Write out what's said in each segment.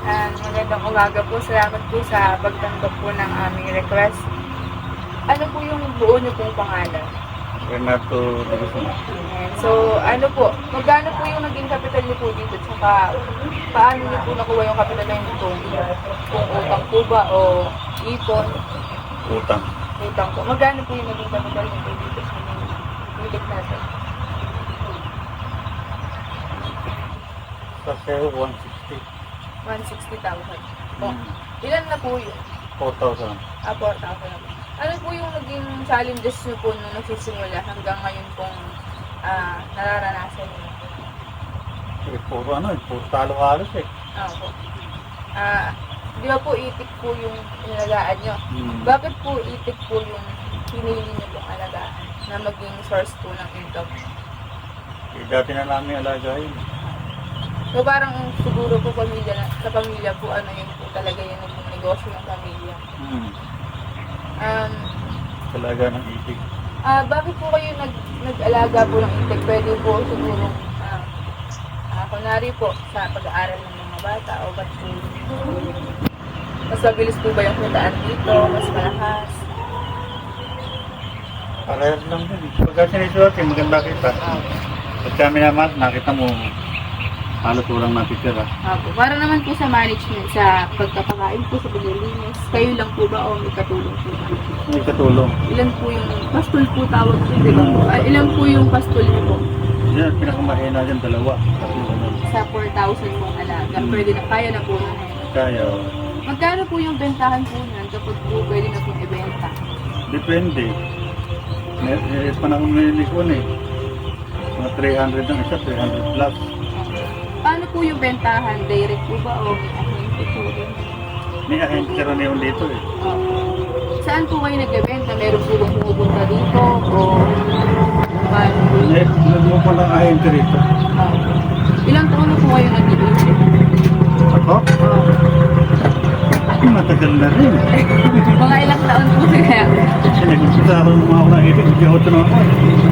Magandang umaga po. Salamat po sa pagtanggap po ng aming request. Ano po yung buo niyo pong pangalan? Renato Luzon. Ayan. So, ano po, magkano po yung naging kapital niyo po dito? Tsaka, paano niyo po nakuha yung kapital na yung kung utang po ba o ipon? Utang. Utang po. Magkano po yung naging kapital niyo po dito sa project natin? Sa SEO, 160. 160,000. Oh, ilan na po yun? 4,000. 4,000. Ano po yung naging challenges niyo po nung nagsisimula hanggang ngayon pong nararanasan niyo? Puro puro talo halos eh. Opo. Di ba po itik po yung inalagaan niyo? Hmm. Bakit po itik po yung hinili niyo pong alagaan na maging source po ng income? Dati na namin alagayin. So parang siguro po sa pamilya po ano yun po talaga yung naging negosyo ng pamilya. Talaga ng itig. Bakit po kayo nag-alaga po ng itik? Pwede po siguro, kunwari po sa pag-aaral ng mga bata o ba't po, mas mabilis po ba yung kitaan dito? Mas malakas? Parehas lang din. Pagka sinisulat, maganda kita. Pagka minamat, nakita mo, halos walang natitira. Para naman po sa management, sa pagkapakain po, sa paglilinis, kayo lang po ba o may katulong po ba? May katulong. Ilan po yung pastol po tawag po, di ba po? Ilan po yung pastol niyo po? Yan, pinakamahina dyan, dalawa. Sa 4,000 pong alaga, pwede na, kaya na po na. Kaya, Magkano po yung bentahan po niyan kapag po pwede na pong ibenta? depende. Panahon na yun eh. Mga 300 ang isa, 300 plus. Paano po yung bentahan? Direct po ba o may ahente po? May ahente ka rin dito eh. Saan po kayo nagbebenta? Meron po bang pumupunta dito? O paano po? Nagmo pa ng ahente rito. Ilang taon na po kayo nag-iisip? Ako? Matagal na rin. Mga ilang taon po kaya? Nag-umpisa ako ng mga unang itig, hindi ako tanong ako.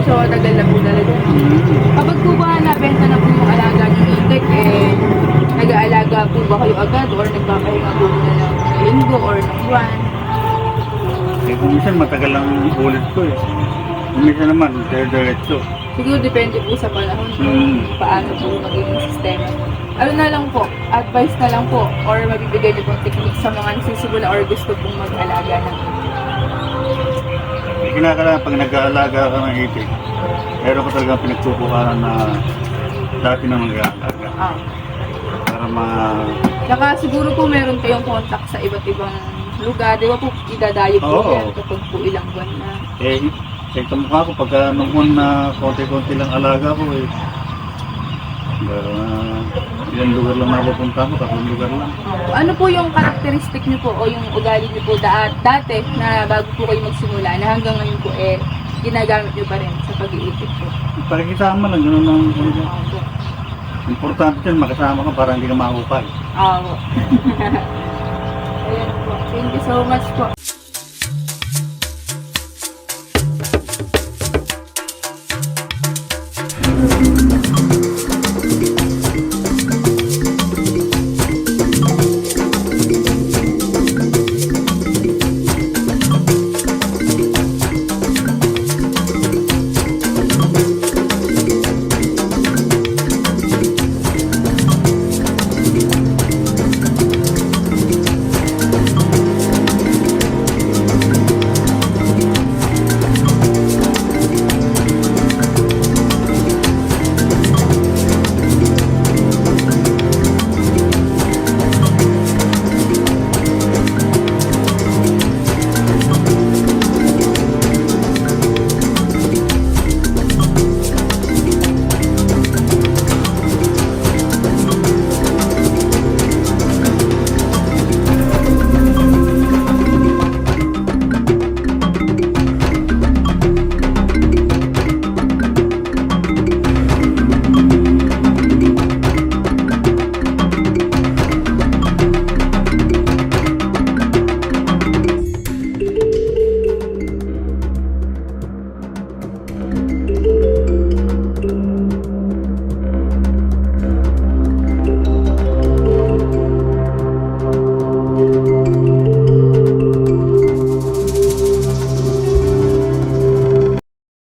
So, tagal na po talaga. Kapag po ba nabenta na po yung alaga ng itik, nag-aalaga po ba kayo agad or nagpapahinga po na ng linggo or ng buwan? Kung minsan matagal lang ulit ko eh. Kung minsan naman, diretso. Siguro depende po sa panahon kung paano po magiging sistema. Ano na lang po, advice na lang po, or mabibigay niyo pong technique sa mga nagsisimula or gusto pong mag-alaga ng itik. Kinakailangan pag nag-aalaga ka ng itig, meron ko talagang pinagpupukanan na dati na mag-aalaga. Para Saka siguro po meron kayong contact sa iba't ibang lugar. Di ba po idadayo po yan kapag po ilang buwan na. sa kamukha ko, pagka nung na konti-konti lang alaga ko eh. Ilang lugar lang napupunta ko, tatlong lugar lang. Ano po yung karakteristik niyo po o yung ugali niyo po dati na bago po kayo magsimula na hanggang ngayon po ginagamit niyo pa rin sa pag-iipit po? Pakikisama lang, gano'n lang. Importante yun, makasama ka para hindi ka mahukay. Oo. Ayan po. Thank you so much po.